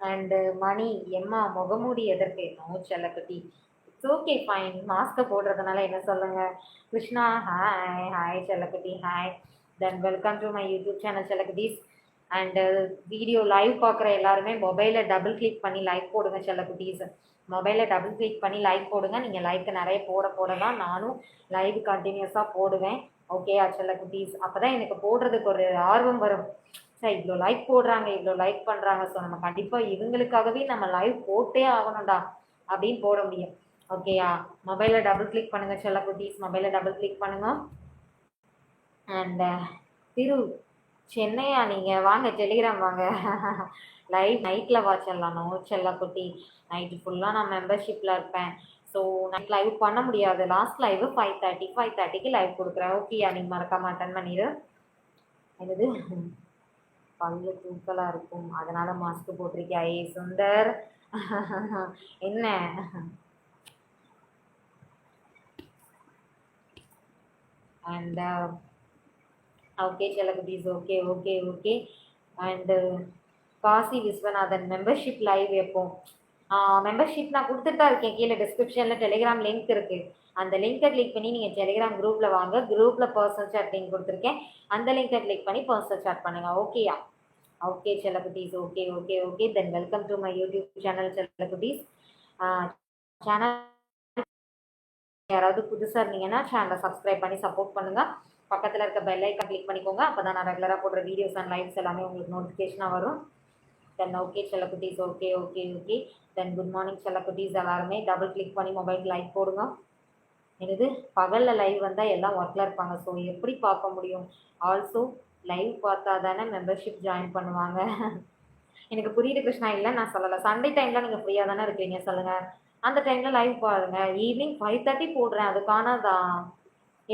அண்டு மணி எம்மா முகமூடி எதற்கு? நோ செல்லக்குட்டி இட்ஸ் ஓகே ஃபைன். மாஸ்க்கை போடுறதுனால என்ன சொல்லுங்கள். கிருஷ்ணா ஹாய் ஹாய் செல்லக்குட்டி hi. Then welcome to my YouTube channel செல்லக்குட்டீஸ். அண்டு வீடியோ லைவ் பார்க்குற எல்லாருமே மொபைலில் டபுள் கிளிக் பண்ணி லைக் போடுங்க செல்லக்குட்டீஸ். மொபைலில் டபுள் கிளிக் பண்ணி லைக் போடுங்க. நீங்கள் லைக்கு நிறைய போட தான் நானும் லைவ் கண்டினியூஸாக போடுவேன். ஓகேயா செல்லக்குட்டீஸ்? அப்போ தான் எனக்கு போடுறதுக்கு ஒரு ஆர்வம் வரும். சார் இவ்வளோ லைக் போடுறாங்க, இவ்வளோ லைக் பண்ணுறாங்க, ஸோ நம்ம கண்டிப்பாக இவங்களுக்காகவே நம்ம லைவ் போட்டே ஆகணும்டா அப்படின்னு போட முடியும். ஓகேயா? மொபைலில் டபுள் கிளிக் பண்ணுங்கள் செல்லக்குட்டீஸ். மொபைலில் டபுள் கிளிக் பண்ணுங்கள். அண்ட் திரு சென்னையா நீங்கள்? வாங்க டெலிகிராம் வாங்க. லைவ் நைட்டில் வாட்சலாம். நோ செல்லக்குட்டி நைட்டு ஃபுல்லாக நான் மெம்பர்ஷிப்பில் இருப்பேன். ஸோ நைட் லைவ் பண்ண முடியாது. லாஸ்ட் லைவ் 5:30க்கு லைவ் கொடுக்குறேன். ஓகேயா? நீங்கள் மறக்காம அட்டன் பண்ணிடு. என்னது பல்லு தூக்கலாக இருக்கும் அதனால் மாஸ்க் போட்டிருக்கியா? ஏ சுந்தர் என்ன? அண்ட் ஓகே செல்லகுட்டீஸ். Okay okay okay. And Kasi Viswanathan membership live எப்போ? மெம்பர்ஷிப் நான் கொடுத்துட்டு தான் இருக்கேன். கீழே டிஸ்கிரிப்ஷனில் டெலிகிராம் லிங்க் இருக்குது. அந்த லிங்கை கிளிக் பண்ணி நீங்கள் டெலிகிராம் குரூப்பில் வாங்க. குரூப்பில் பர்சனல் சாட் லிங்க் கொடுத்துருக்கேன். அந்த லிங்கை கிளிக் பண்ணி பர்சனல் சாட் பண்ணுங்கள். ஓகேயா? ஓகே செல்லகுட்டீஸ். Okay okay okay. Then welcome to my YouTube channel செல்லகுட்டீஸ். சேனல் யாராவது புதுசாக இருந்தீங்கன்னா சேனலை சப்ஸ்கிரைப் பண்ணி சப்போர்ட் பண்ணுங்கள். பக்கத்தில் இருக்க பெல் ஐக்கான் கிளிக் பண்ணிக்கோங்க. அப்போ தான் நான் ரெகுலராக போடுற வீடியோஸ் அண்ட் லைவ்ஸ் எல்லாமே உங்களுக்கு நோட்டிஃபிகேஷனாக வரும். தென் ஓகே செல்லக்குட்டீஸ். Okay okay okay. Then good morning செல்லக்குட்டீஸ். எல்லாருமே டபுள் கிளிக் பண்ணி மொபைல் லைக் போடுங்க. என்னது பகலில் லைவ் வந்தால் எல்லாம் ஒர்க்கில் இருப்பாங்க, ஸோ எப்படி பார்க்க முடியும்? ஆல்சோ லைவ் பார்த்தா தானே மெம்பர்ஷிப் ஜாயின் பண்ணுவாங்க. எனக்கு புரியுது கிருஷ்ணா. இல்லை நான் சொல்லலை. சண்டே டைமில் நீங்கள் ஃப்ரீயாக தானே இருக்கீங்க சொல்லுங்கள். அந்த டைமில் லைவ் பாருங்கள். ஈவினிங் 5:30 போடுறேன். அதுக்கான தான்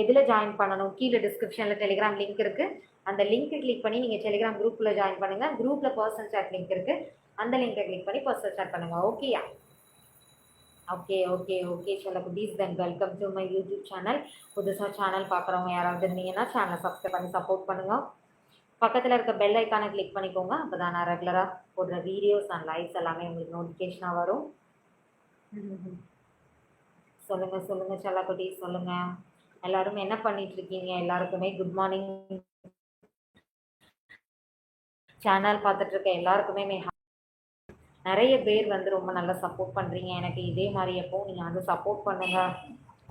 எதில் ஜாயின் பண்ணணும்? கீழே டிஸ்கிரிப்ஷனில் டெலிகிராம் லிங்க் இருக்குது. அந்த லிங்க்கை கிளிக் பண்ணி நீங்கள் டெலிகிராம் குரூப்பில் ஜாயின் பண்ணுங்கள். குரூப்பில் பர்சனல் சாட் லிங்க் இருக்குது. அந்த லிங்கை கிளிக் பண்ணி பர்சனல் சாட் பண்ணுங்கள். ஓகேயா? ஓகே ஓகே ஓகே செல்லகுட்டீஸ். Then welcome to my YouTube channel. புதுசாக சேனல் பார்க்குறவங்க யாராவது இருந்தீங்கன்னா சேனலை சப்ஸ்கிரைப் பண்ணி சப்போர்ட் பண்ணுங்கள். பக்கத்தில் இருக்க பெல் ஐக்கானை கிளிக் பண்ணிக்கோங்க. அப்போ தான் நான் ரெகுலராக போடுற வீடியோஸ் அண்ட் லைவ்ஸ் எல்லாமே உங்களுக்கு நோட்டிஃபிகேஷனாக வரும். சொல்லுங்கள் சொல்லுங்கள் செல்லகுட்டீஸ் சொல்லுங்கள். எல்லாரும் என்ன பண்ணிட்டு இருக்கீங்க? எல்லாருக்குமே குட் மார்னிங். சேனல் பார்த்துட்டு இருக்க எல்லாருக்குமே நிறைய பேர் வந்து ரொம்ப நல்லா சப்போர்ட் பண்ணுறீங்க. எனக்கு இதே மாதிரி எப்போவும் நீங்கள் வந்து சப்போர்ட் பண்ணுங்கள்.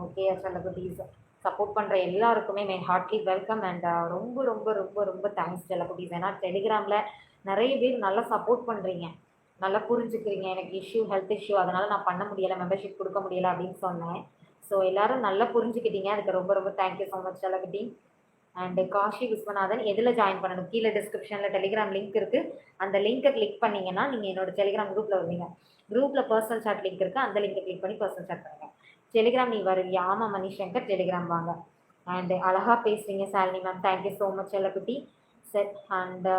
ஓகே செல்லகுட்டீஸ். சப்போர்ட் பண்ணுற எல்லாருக்குமே மை ஹார்ட்லி வெல்கம். அண்ட் ரொம்ப ரொம்ப ரொம்ப ரொம்ப தேங்க்ஸ் செல்லகுட்டீஸ். ஏன்னா டெலிகிராமில் நிறைய பேர் நல்லா சப்போர்ட் பண்ணுறீங்க, நல்லா புரிஞ்சுக்கிறீங்க. எனக்கு ஹெல்த் இஷ்யூ அதனால் நான் பண்ண முடியலை, மெம்பர்ஷிப் கொடுக்க முடியலை அப்படின்னு சொன்னேன். ஸோ எல்லோரும் நல்லா புரிஞ்சுக்கிட்டீங்க. அதுக்கு ரொம்ப ரொம்ப தேங்க்யூ ஸோ மச் செல்லகுட்டி. அண்டு காஷி விஸ்வநாதன் எதில் ஜாயின் பண்ணணும்? கீழே டிஸ்கிரிப்ஷனில் டெலிகிராம் லிங்க் இருக்குது. அந்த லிங்க்கை கிளிக் பண்ணிங்கன்னா நீங்கள் என்னோடய டெலிகிராம் குரூப்பில் வருவீங்க. குரூப்பில் பர்சனல் சாட் லிங்க் இருக்குது. அந்த லிங்கை கிளிக் பண்ணி பர்சனல் சாட் பண்ணுங்கள். டெலிகிராம் நீ வருவியா? ஆமாம் மணிஷங்கர், டெலிகிராம் வாங்க. அண்டு அழகாக பேசுகிறீங்க Shalini ma'am. Thank you so much செல்லக்குட்டி. செட் and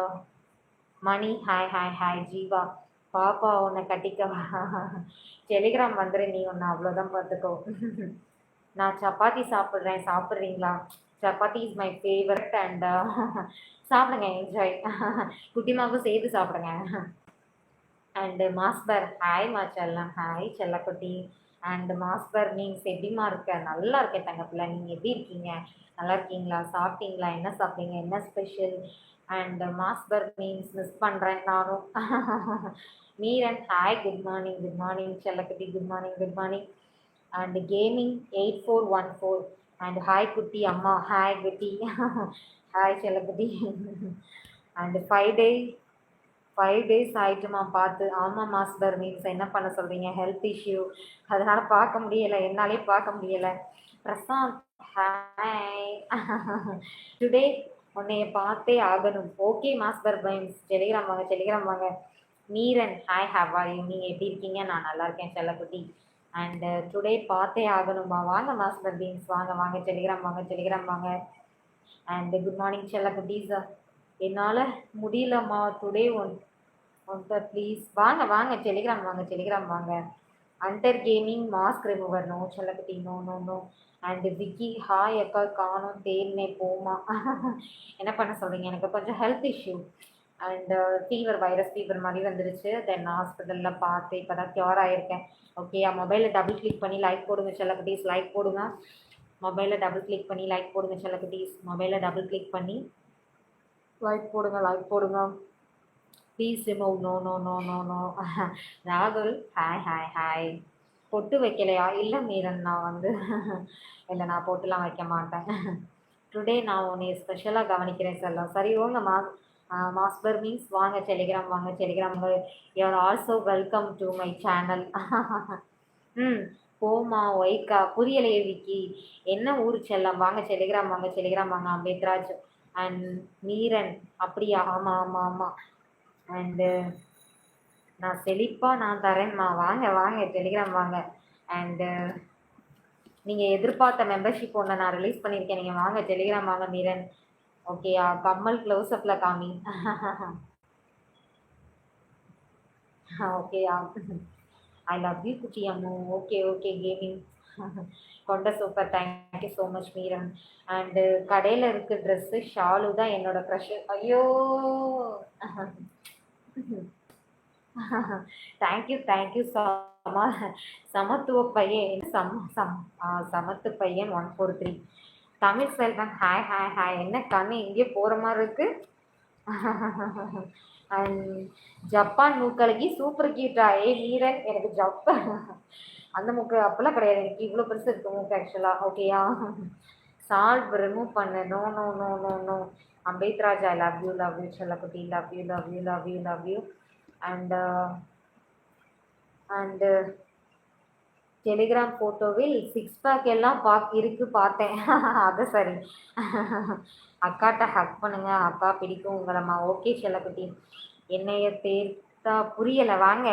Mani hi hi hi. Jeeva பாப்பா உன்னை கட்டிக்க டெலிகிராம் வந்துடு நீ ஒன்று, அவ்வளோதான் பார்த்துக்கோ. நான் சப்பாத்தி சாப்பிட்றேன், சாப்பிட்றீங்களா? Chapati is my favourite. And சாப்பிடுங்க, என்ஜாய். குட்டிமாவுக்கும் சேர்த்து சாப்பிடுங்க. அண்டு மாஸ்பர் ஹாய் மாச்சல்லாம். ஹாய் செல்லக்குட்டி. அண்டு மாஸ்பர் மீன்ஸ் எப்படிமா இருக்க? நல்லா இருக்கேன் தங்கப்பில். நீங்கள் எப்படி இருக்கீங்க? நல்லா இருக்கீங்களா? சாப்பிட்டீங்களா? என்ன சாப்பிட்டீங்க? என்ன ஸ்பெஷல்? அண்ட் மாஸ்பர் மீன்ஸ் மிஸ் பண்ணுறேன் நானும். Meeran hi good morning. Good morning செல்லக்குட்டி. Good morning good morning. And gaming 8414 and hi குட்டி அம்மா. ஹாய் குட்டி. ஹாய் செல்லக்குட்டி. அண்ட் 5 டேஸ் ஆயிட்டுமா பார்த்து. ஆமாம் மாஸ்டர் மீன்ஸ் என்ன பண்ண சொல்கிறீங்க, ஹெல்த் இஷ்யூ, அதனால் பார்க்க முடியலை, என்னாலே பார்க்க முடியலை. பிரசாந்த் ஹாய். டுடே உன்னைய பார்த்தே ஆகணும். ஓகே மாஸ்டர் மீன்ஸ் டெலிகிராம் வாங்க. மீரன் ஹாய் ஹவாரி, நீங்கள் எப்படி இருக்கீங்க? நான் நல்லா இருக்கேன் செல்லக்குட்டி. அண்டு டுடே பார்த்தே ஆகணுமா, வாங்க மாஸ்டர் பீன்ஸ் வாங்க டெலிகிராம் வாங்க. அண்ட் குட் மார்னிங் செல்லக்குட்டீஸ். என்னால் முடியலம்மா டுடே ஒன்ட்ட ப்ளீஸ் வாங்க டெலிகிராம் வாங்க. And gaming mask remover no செல்லக்குட்டி, நோ. அண்டு விக்கி ஹாய் அக்கா காணும் தேர்னே போமா. என்ன பண்ண சொல்கிறீங்க, எனக்கு கொஞ்சம் health issue and virus fever மாதிரி வந்துருச்சு. தென் ஹாஸ்பிட்டலில் பார்த்து இப்போ தான் க்யூர் ஆகிருக்கேன். ஓகேயா, மொபைலில் டபுள் கிளிக் பண்ணி லைக் போடுங்க செல்லக்குட்டீஸ், லைக் போடுங்க. மொபைலில் டபுள் கிளிக் பண்ணி லைக் போடுங்க செல்லக்குட்டீஸ், மொபைலில் டபுள் கிளிக் பண்ணி லைக் போடுங்க. Please remove no. ராகுல் ஹாய். பொட்டு வைக்கலையா? இல்லை மீரன், நான் இல்லை, நான் பொட்டுலாம் வைக்க மாட்டேன். டுடே நான் உன்னை ஸ்பெஷலாக கவனிக்கிறேன் செல்லம். சரி ஓங்க மாஸ்டர் மீன்ஸ் வாங்க Telegram. You're also welcome to my channel. போமா ஒய்க்கா புரியலையே விக்கி, என்ன ஊர் செல்லம்? வாங்க டெலிகிராம் வாங்க. அம்பேத்ராஜ் அண்ட் மீரன், அப்படியா? ஆமாம். அண்டு நான் செழிப்பாக நான் தரேன்மா, வாங்க டெலிகிராம் வாங்க. அண்டு நீங்கள் எதிர்பார்த்த மெம்பர்ஷிப் ஒன்று நான் ரிலீஸ் பண்ணியிருக்கேன், நீங்கள் வாங்க டெலிகிராம் வாங்க மீரன். ஓகேயா, கம்மல் க்ளோஸ்அப்பில் காமி. ஓகேயா, ஐ லவ் யூ குட்டி அம்மு. ஓகே கேமிங் கொண்ட super, thank you so much Meeran. And கடையில் இருக்க ட்ரெஸ்ஸு ஷாலு தான் என்னோட க்ரஷ். ஐயோ தேங்க்யூ சமத்துவ பையன் சமத்து பையன் 143. தமிழ் செல்வன் ஹாய். என்ன கண்ணு இங்கே போகிற மாதிரி இருக்கு. அண்ட் ஜப்பான் மூக்கழகி சூப்பர் கியூட்டா. வீரன், எனக்கு ஜப்பான் அந்த மூக்கு அப்பெல்லாம் கிடையாது, எனக்கு இவ்வளோ பெருசு இருக்கு மூக்கு ஆக்சுவலாக. ஓகேயா, சால்வ் ரிமூவ் பண்ணு. நோ. அம்பேத்ராஜ் ஐ லவ் யூ செல்லக்குட்டி, லவ் யூ. அண்டு டெலிகிராம் ஃபோட்டோவில் 6 பேக் எல்லாம் பார்த்தேன். அது சரி. அக்காட்ட ஹக் பண்ணுங்க, அக்கா பிடிக்கும் உங்களம்மா. ஓகே செல்லக்குட்டி. என்னைய தேர்த்தா புரியலை, வாங்க.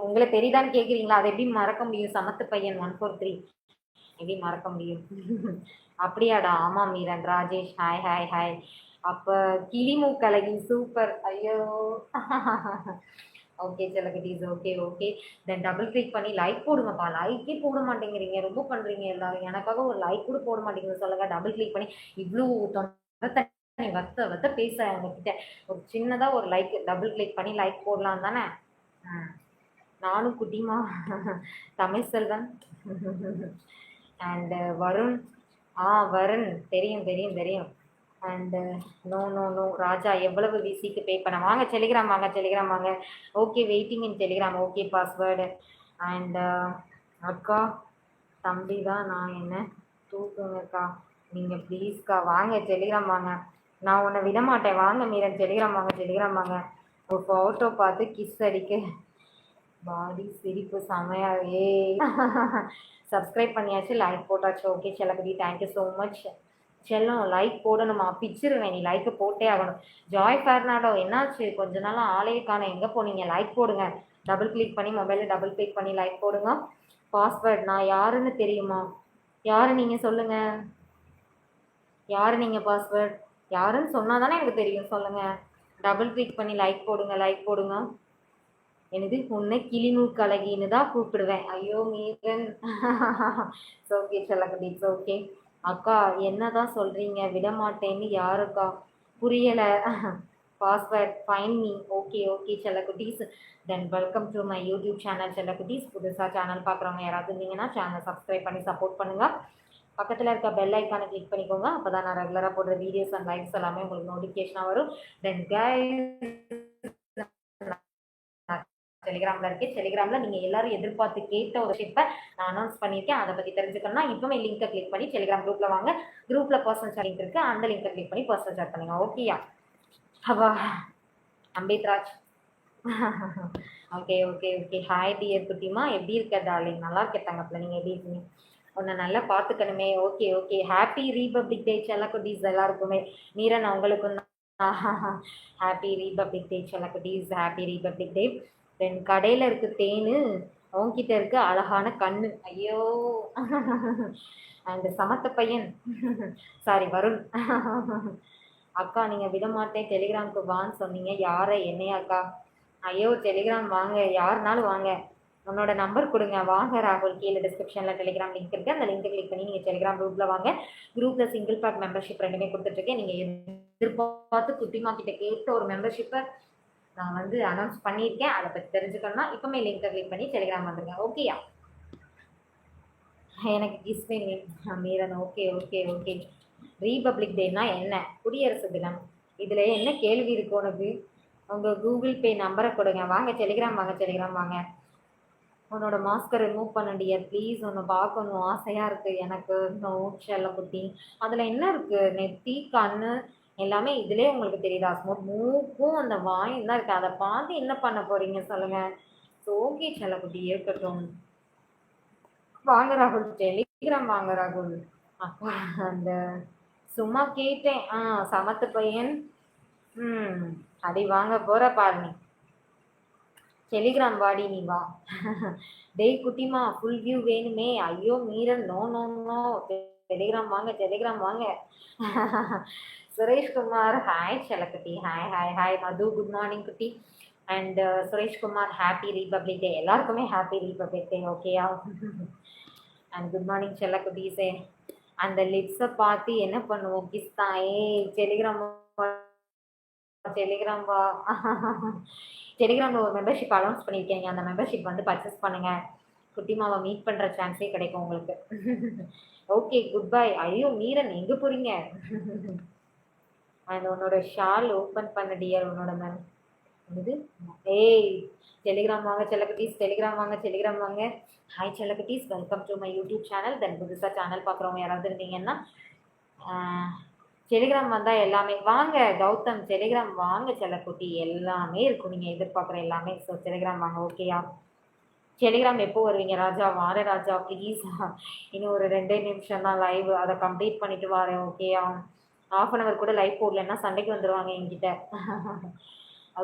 உங்களை தெரியுதான்னு கேட்குறீங்களா? அதை எப்படி மறக்க முடியும்? சமத்து பையன் 143 எப்படி மறக்க முடியும்? அப்படியாடா? ஆமாம் மீரன். ராஜேஷ் ஹாய். அப்போ கிளிமூக்கழகி சூப்பர். ஐயோ ஓகே செல்லக்குட்டீஸ், ஓகே. தென் டபுள் கிளிக் பண்ணி லைக் போடுங்கப்பா. லைக்கே போட மாட்டேங்கிறீங்க, ரொம்ப பண்ணுறீங்க எல்லாரும். எனக்காக ஒரு லைக் கூட போட மாட்டேங்கிறீங்க சொல்லுங்க. டபுள் கிளிக் பண்ணி இவ்வளோ தொண்டை வத்த பேச உங்ககிட்ட ஒரு சின்னதாக ஒரு லைக் டபுள் கிளிக் பண்ணி லைக் போடலாம் தானே? நானும் குட்டிமா தமிழ் செல்வன் அண்டு வருண். வருண் தெரியும். அண்டு நோ ராஜா, எவ்வளவு விசிக்கு பே பண்ண? வாங்க டெலிகிராம் வாங்க. Okay, waiting in Telegram. Okay password. And அக்கா தம்பி தான், நான் என்ன தூக்குங்கக்கா நீங்கள் ப்ளீஸ்க்கா. வாங்க டெலிகிராம் வாங்க, நான் உன்னை விட மாட்டேன். வாங்க மீரன் டெலிகிராம் வாங்க. ஒரு ஃபோட்டோ பார்த்து கிஸ் அடிக்க பாடி சிரிப்பு செமையா. சப்ஸ்கிரைப் பண்ணியாச்சு, லைக் போட்டாச்சு. ஓகே செல்லக்குடி, தேங்க்யூ ஸோ மச் செல்லம். லைக் போடணுமா? பிச்சிருவேன், நீ லைக்கு போட்டே ஆகணும். ஜாய் ஃபெர்னாண்டோ, என்னாச்சு? கொஞ்ச நாளாக ஆளையே காண, எங்கே போனீங்க? லைக் போடுங்க. டபுள் கிளிக் பண்ணி மொபைலில் டபுள் கிளிக் பண்ணி லைக் போடுங்க. பாஸ்வேர்ட் நான் யாருன்னு தெரியுமா? யாரு நீங்கள் சொல்லுங்கள். யாரு நீங்கள்? பாஸ்வேர்ட் யாருன்னு சொன்னால் தானே எனக்கு தெரியும், சொல்லுங்கள். டபுள் கிளிக் பண்ணி லைக் போடுங்க. எனது உன்னை கிளிமூக்கு அழகின்னு தான் கூப்பிடுவேன். ஐயோ மீரன். ஓகே செல்லக்குட்டி, ஓகே. அக்கா என்னதான் சொல்கிறீங்க? விட மாட்டேன்னு யாருக்கா? புரியலை. Password fine me. ஓகே செல்லக்குட்டீஸ். Then welcome to my YouTube channel செல்லக்குட்டீஸ். புதுசாக சேனல் பார்க்குறவங்க யாராவது இருந்தீங்கன்னா சேனல் சப்ஸ்கிரைப் பண்ணி சப்போர்ட் பண்ணுங்கள். பக்கத்தில் இருக்க பெல் ஐக்கானை கிளிக் பண்ணிக்கோங்க, அப்போ தான் நான் ரெகுலராக போடுற வீடியோஸ் அண்ட் லைக்ஸ் எல்லாமே உங்களுக்கு நோட்டிஃபிகேஷனாக வரும். தென் கைஸ் டெலிகிராமில் இருக்கேன். டெலிகிராமில் நீங்கள் எல்லாரும் எதிர்பார்த்து கேட்ட ஒரு ஷிப்பை நான் அனௌன்ஸ் பண்ணியிருக்கேன். அதை பற்றி தெரிஞ்சுக்கணும்னா இப்போவே லிங்கை கிளிக் பண்ணி டெலிகிராம் குரூப்பில் வாங்க. குரூப்பில் பர்சனல் ஷேர் லிங்க் இருக்குது, அந்த லிங்கை கிளிக் பண்ணி பர்சனல் ஷேர் பண்ணுங்க. ஓகேயா? அப்பா Ambethraj okay okay okay. Hi dear குட்டிமா, எப்படி இருக்க டார்லிங்? நல்லா இருக்கேன் தங்கப்பில், நீங்கள் எப்படி இருக்கீங்க? உன்னை நல்லா பார்த்துக்கணுமே. Okay okay. Happy republic day செல்ல குட்டீஸ் எல்லாருக்குமே. மீரன் உங்களுக்கு ஹாப்பி ரீபப்ளிக் டே செல்ல குட்டீஸ், ஹாப்பி ரீபப்ளிக் டே. தென் கடையில் இருக்கு தேனு, உன்கிட்ட இருக்கு அழகான கண்ணு. ஐயோ அண்ட் சமத்த பையன் சாரி வருண் அக்கா நீங்கள் விட மாட்டேன் டெலிகிராமுக்கு வான்னு சொன்னீங்க, யாரை என்னையா அக்கா? ஐயோ டெலிகிராம் வாங்க, யாருனாலும் வாங்க, உன்னோட நம்பர் கொடுங்க, வாங்க ராகுல். கீழே டிஸ்கிரிப்ஷனில் டெலிகிராம் லிங்க் இருக்குது, அந்த லிங்க் கிளிக் பண்ணி நீங்கள் டெலிகிராம் குரூப்பில் வாங்க. குரூப்பில் சிங்கிள் பேக் மெம்பர்ஷிப் ரெண்டுமே கொடுத்துட்ருக்கேன். நீங்கள் எதிர்பார்த்து குட்டிமா கிட்ட கேட்ட ஒரு மெம்பர்ஷிப்பை நான் வந்து அனௌன்ஸ் பண்ணியிருக்கேன். அதை பற்றி தெரிஞ்சுக்கணும்னா இப்போமே லிங்கை கிளிக் பண்ணி டெலிகிராம் வந்துருங்க. ஓகேயா? எனக்கு கிஸ் வேணும் Meeran. Okay okay okay. Republic டேனா என்ன? குடியரசு தினம். இதில் என்ன கேள்வி இருக்கு உனக்கு? உங்கள் கூகுள் பே நம்பரை கொடுங்க, வாங்க டெலிகிராம் வாங்க, டெலிகிராம் வாங்க. உன்னோட மாஸ்கை ரிமூவ் பண்ண டியர் ப்ளீஸ், உன்னை பார்க்கணும் ஆசையாக இருக்குது எனக்கு. செல்ல குட்டி, அதில் என்ன இருக்குது? நெத்தி கண்ணு எல்லாமே இதிலே உங்களுக்கு தெரியுதா? மூக்கும் அந்த வாயும் தான் இருக்குது, அதை பார்த்து என்ன பண்ண போகிறீங்க சொல்லுங்கள். ஓகே செல்ல குட்டி, இருக்கட்டும். வாங்க ராகுல், டெலிகிராம் வாங்க ராகுல். அப்பா அந்த சும்மா கேட்டேன். சமத்து பையன். அடி வாங்க போகிற பாருங்க. டெலிகிராம் வாடி நீ வா. டேய் குட்டிமா, ஃபுல் வியூ வேணுமே. ஐயோ Meeran, no no no, Telegram வாங்க, டெலிகிராம் வாங்க. சுரேஷ்குமார் ஹாய் செல்லக்குட்டி, hi hi hi. Madhu good morning குட்டி. And Sureshkumar happy republic day. எல்லாருக்குமே ஹாப்பி ரீபப்ளிக் டே. ஓகேயா? அண்ட் குட் மார்னிங் செல்லக்குட்டீஸே. அந்த லிப்ஸை பார்த்து என்ன பண்ணுவோம்? கிஸ் தான். டெலிகிராம் டெலிகிராம் வா. டெலிகிராமில் ஒரு மெம்பர்ஷிப் அனௌன்ஸ் பண்ணியிருக்கேங்க, அந்த மெம்பர்ஷிப் வந்து பர்ச்சேஸ் பண்ணுங்கள். குட்டிமாவை மீட் பண்ணுற சான்ஸே கிடைக்கும் உங்களுக்கு. Okay good bye. ஐயோ மீரன் எங்கே போகிறீங்க? அண்ட் உன்னோட ஷால் ஓப்பன் பண்ண டியர், உன்னோட மேம் இது. டெலிகிராம் வாங்க செல்லக்குட்டீஸ், டெலிகிராம் வாங்க, டெலிகிராம் வாங்க. ஹாய் செல்லக்குட்டீஸ், welcome to my YouTube channel. Then புதுசாக சேனல் பார்க்குறவங்க யாராவது இருந்தீங்கன்னா டெலிகிராம் வந்தால் எல்லாமே வாங்க. கௌதம் டெலிகிராம் வாங்க செல்லக்குட்டி, எல்லாமே இருக்கும் நீங்கள் எதிர்பார்க்குற எல்லாமே. ஸோ டெலிகிராம் வாங்க. ஓகேயா? டெலிகிராம் எப்போ வருவீங்க ராஜா? வார ராஜா ப்ளீஸ், இன்னும் ஒரு 2 நிமிஷம் தான் லைவ், அதை கம்ப்ளீட் பண்ணிட்டு வரேன். ஓகேயா? 1/2 hour கூட லைவ் போடலன்னா சண்டைக்கு வந்துடுவாங்க என்கிட்ட.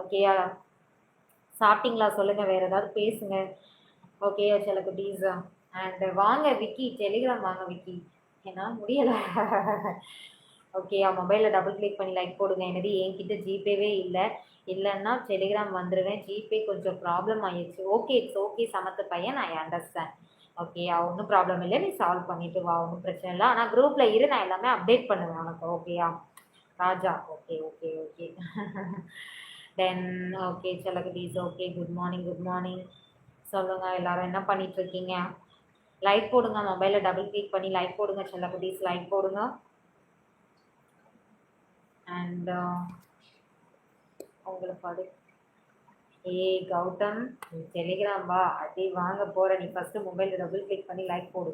ஓகேயா? சாப்பிட்டீங்களா சொல்லுங்கள், வேறு ஏதாவது பேசுங்க. ஓகேயா செல்லக்குட்டீஸ்? அண்ட் வாங்க விக்கி, டெலிகிராம் வாங்க விக்கி. ஏன்னா முடியலை. ஓகேயா? மொபைலில் டபுள் கிளிக் பண்ணி லைக் போடுங்க. என்னது என்கிட்ட ஜிபேவே இல்லைன்னா டெலிகிராம் வந்துடுவேன். ஜிபே கொஞ்சம் ப்ராப்ளம் ஆயிடுச்சு. ஓகே இட்ஸ் ஓகே சமத்து பையன், ஐ அண்டர்ஸ்டாண்ட். ஓகேயா? ஒன்றும் ப்ராப்ளம் இல்லை, நீ சால்வ் பண்ணிவிட்டு வா, ஒன்றும் பிரச்சனை இல்லை. ஆனால் குரூப்பில் இரு, நான் எல்லாமே அப்டேட் பண்ணுவேன் உனக்கு. ஓகேயா Raja? Okay okay okay. Then okay செல்லக்குட்டீஸ். Okay good morning, good morning. சொல்லுங்கள் எல்லோரும் என்ன பண்ணிகிட்ருக்கீங்க? லைக் போடுங்க, மொபைலில் டபுள் கிளிக் பண்ணி லைக் போடுங்க செல்லக்குட்டீஸ், லைக் போடுங்க. அண்ட் உங்களுக்கு கௌதம் டெலிகிராம் வா, அடி வாங்க போகிற. நீ ஃபஸ்ட்டு மொபைலில் டபுள் கிளிக் பண்ணி லைக் போடு.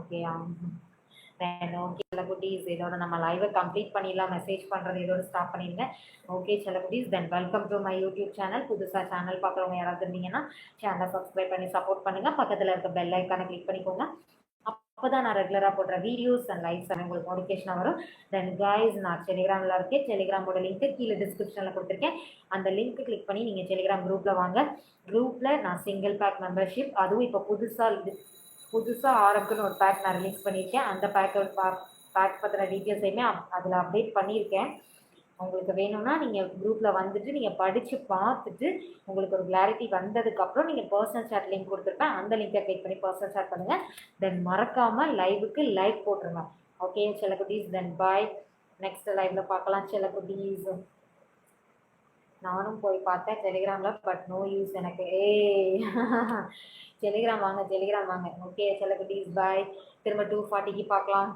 ஓகேயா? ஓகே செல்லக்குட்டீஸ், இதோட நம்ம லைவை கம்ப்ளீட் பண்ணிடலாம். மெசேஜ் பண்ணுறது இதோட ஸ்டாப் பண்ணிடுங்க. ஓகே செல்லக்குட்டீஸ், then welcome to my YouTube channel. புதுசாக சேனல் பார்க்குறவங்க யாராவது இருந்தீங்கன்னா சேனலை சப்ஸ்கிரைப் பண்ணி சப்போர்ட் பண்ணுங்கள். பக்கத்தில் இருக்க பெல் ஐக்கானை கிளிக் பண்ணிக்கோங்க. அப்போ தான் நான் ரெகுலராக போடுற வீடியோஸ் அண்ட் லைவ்ஸ் உங்களுக்கு நோட்டிஃபிகேஷனாக வரும். தென் கைஸ், நான் டெலிகிராமில் இருக்கேன். டெலிகிராமோட லிங்க்கு கீழே டிஸ்கிரிப்ஷனில் கொடுத்துருக்கேன். அந்த லிங்க்கு கிளிக் பண்ணி நீங்கள் டெலிகிராம் குரூப்பில் வாங்க. குரூப்பில் நான் சிங்கிள் பேக் மெம்பர்ஷிப், அதுவும் இப்போ புதுசாக ஆரம்புக்குன்னு ஒரு பேக் நான் ரிலீஸ் பண்ணியிருக்கேன். அந்த பேக் பற்றின டீட்டெயில்ஸையுமே அதில் அப்டேட் பண்ணியிருக்கேன். உங்களுக்கு வேணும்னா நீங்கள் குரூப்பில் வந்துட்டு நீங்கள் படித்து பார்த்துட்டு உங்களுக்கு ஒரு கிளாரிட்டி வந்ததுக்கப்புறம் நீங்கள் பர்சனல் சேட் லிங்க் கொடுத்துருப்பேன், அந்த லிங்கை கிளிக் பண்ணி பர்சனல் சேட் பண்ணுங்கள். தென் மறக்காமல் லைவுக்கு லைக் போட்டுருங்க. ஓகே செல்லக்குட்டீஸ், தென் பாய். நெக்ஸ்ட் லைவில் பார்க்கலாம் செல்லக்குட்டீஸ். நானும் போய் பார்த்தேன் டெலிகிராமில், பட் நோ யூஸ் எனக்கு. டெலிகிராம் வாங்க, டெலிகிராம் வாங்க. ஓகே செல்லக்குட்டீஸ், பாய். திரும்ப 2:40க்கு பார்க்கலாம்.